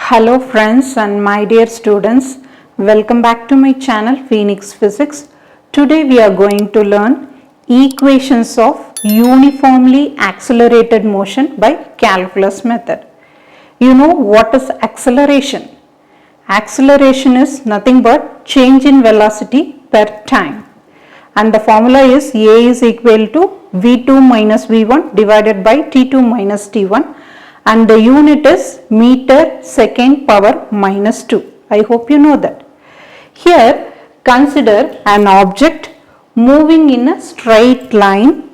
Hello friends and my dear students, welcome back to my channel Phoenix Physics. Today we are going to learn equations of uniformly accelerated motion by calculus method. You know what is acceleration? Acceleration is nothing but change in velocity per time, and the formula is A is equal to V2 minus V1 divided by T2 minus T1, and the unit is meter second power minus 2. I hope you know that. Here consider an object moving in a straight line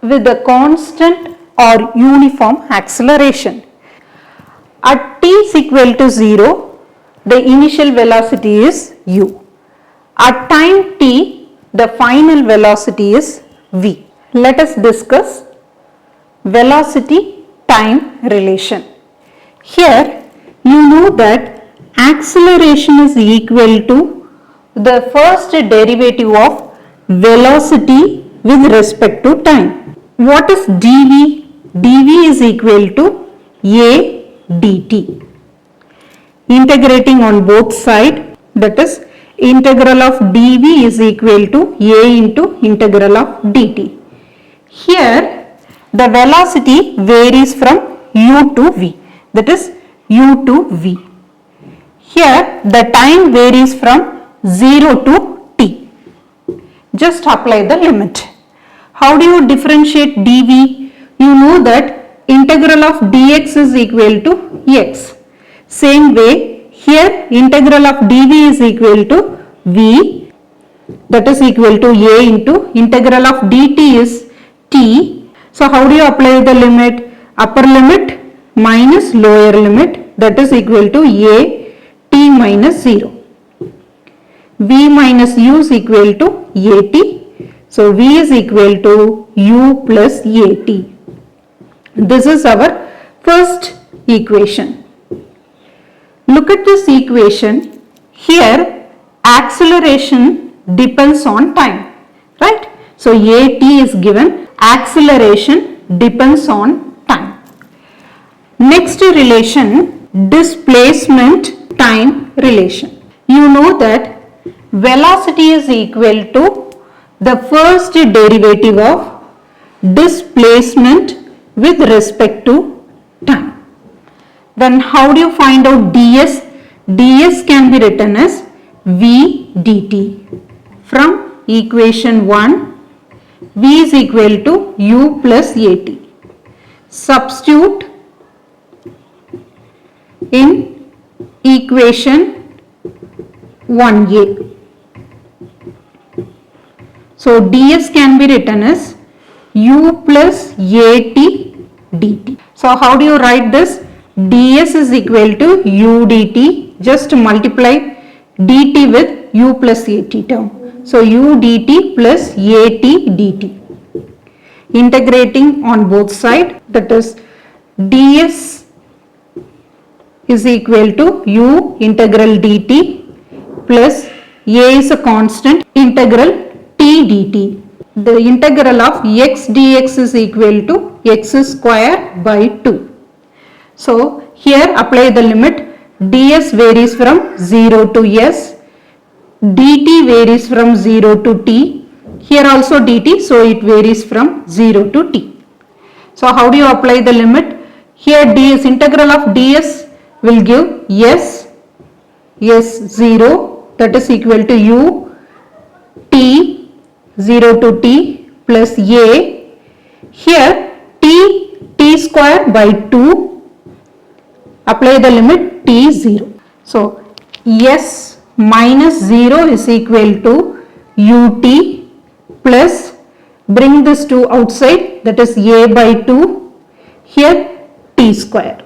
with a constant or uniform acceleration. At t is equal to 0, the initial velocity is u. At time t, the final velocity is v. Let us discuss velocity time relation. Here you know that acceleration is equal to the first derivative of velocity with respect to time. What is dv? dv is equal to a dt. Integrating on both sides, that is integral of dv is equal to a into integral of dt. Here the velocity varies from u to v, that is u to v. Here the time varies from 0 to t. Just apply the limit. How do you differentiate dv? You know that integral of dx is equal to x. Same way here integral of dv is equal to v, that is equal to a into integral of dt is t. So how do you apply the limit? Upper limit minus lower limit, that is equal to a t minus 0. v minus u is equal to at. So v is equal to u plus at. This is our first equation. Look at this equation. Here acceleration depends on time, right? So at is given, acceleration depends on time. Next relation, displacement time relation. You know that velocity is equal to the first derivative of displacement with respect to time. Then how do you find out ds? ds can be written as v dt. From equation 1, v is equal to u plus at. Substitute in equation 1a. So ds can be written as u plus at dt. So how do you write this? ds is equal to u dt. Just multiply dt with u plus at term. So u dt plus at dt. Integrating on both sides, that is ds is equal to u integral dt plus a is a constant, integral t dt. The integral of x dx is equal to x square by 2. So here apply the limit. ds varies from 0 to s. dt varies from 0 to t. Here also dt, so it varies from 0 to t. So how do you apply the limit? Here ds, integral of ds will give s 0, that is equal to u t 0 to t plus a. Here t square by 2. Apply the limit t 0. So s minus 0 is equal to ut plus, bring this 2 outside, that is a by 2, here t square.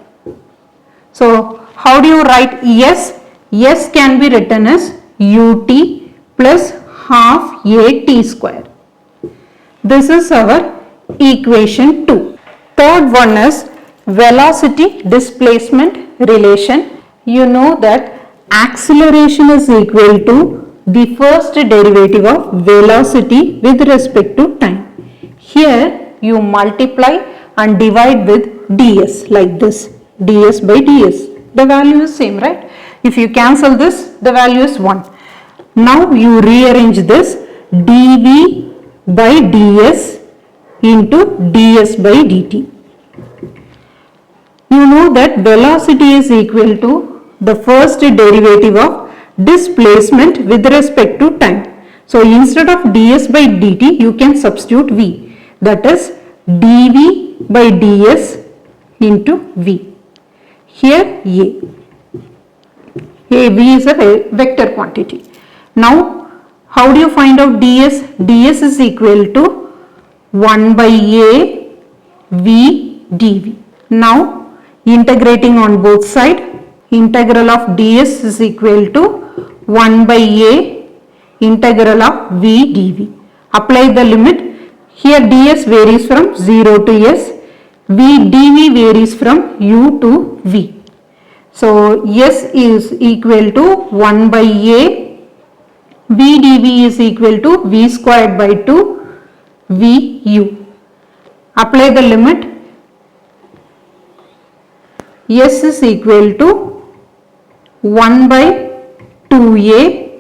So how do you write s? s can be written as ut plus half a t square. This is our equation 2. Third one is velocity displacement relation. You know that acceleration is equal to the first derivative of velocity with respect to time. Here you multiply and divide with ds like this, ds by ds. The value is same, right? If you cancel this, the value is 1. Now you rearrange this dv by ds into ds by dt. You know that velocity is equal to the first derivative of displacement with respect to time. So instead of ds by dt, you can substitute v. That is dv by ds into v. Here v is a vector quantity. Now how do you find out ds? ds is equal to 1 by a v dv. Now integrating on both sides, integral of ds is equal to 1 by a integral of v dv. Apply the limit. Here ds varies from 0 to s, v dv varies from u to v. So s is equal to 1 by a, v dv is equal to v squared by 2 v u. Apply the limit. S is equal to 1 by 2a,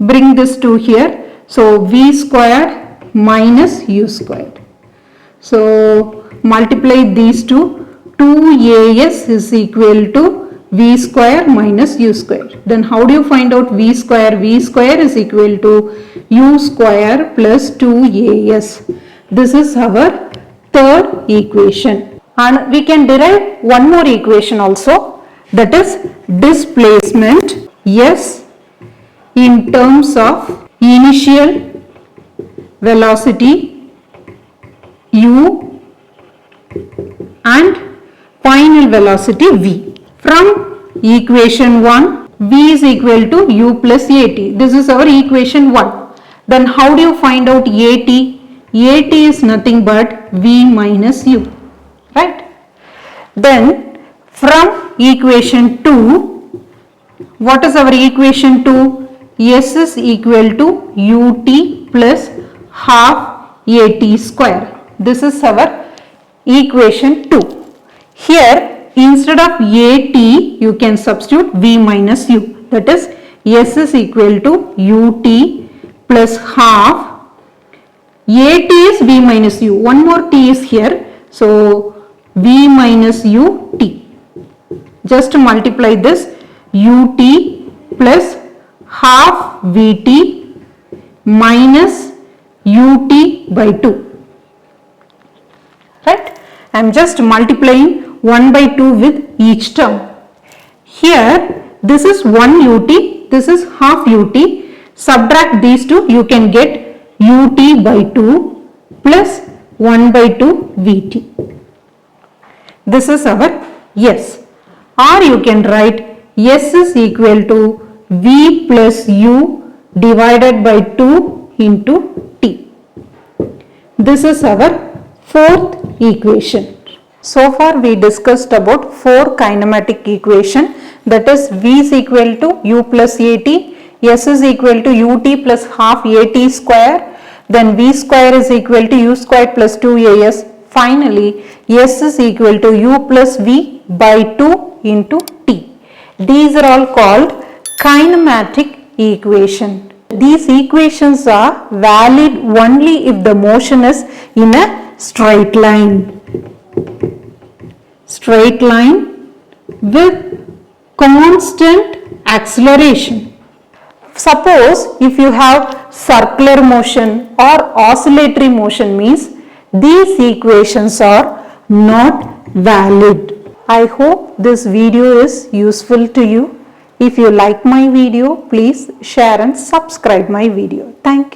bring this 2 here, so v squared minus u squared. So multiply these two, 2as is equal to v square minus u square. Then how do you find out v square? V square is equal to u square plus 2as. This is our third equation. And we can derive one more equation also, that is displacement s in terms of initial velocity u and final velocity v. From equation 1, v is equal to u plus at. This is our equation 1. Then how do you find out at? At is nothing but v minus u. Right? Then from equation 2, what is our equation 2? S is equal to ut plus half at square. This is our equation 2. Here instead of at, you can substitute v minus u. That is s is equal to ut plus half. At is v minus u. One more t is here. So v minus ut. Just multiply this ut plus half vt minus ut by 2. Right? I am just multiplying 1 by 2 with each term. Here this is 1 ut, this is half ut. Subtract these two, you can get ut by 2 plus 1 by 2 vt. This is our s. Or you can write s is equal to v plus u divided by 2 into t. This is our fourth equation. So far we discussed about 4 kinematic equation, that is v is equal to u plus at, s is equal to ut plus half at square, then v square is equal to u square plus 2as. Finally, s is equal to u plus v by 2 into t. These are all called kinematic equation. These equations are valid only if the motion is in a straight line. Straight line with constant acceleration. Suppose if you have circular motion or oscillatory motion, means these equations are not valid. I hope this video is useful to you. If you like my video, please share and subscribe my video. Thank you.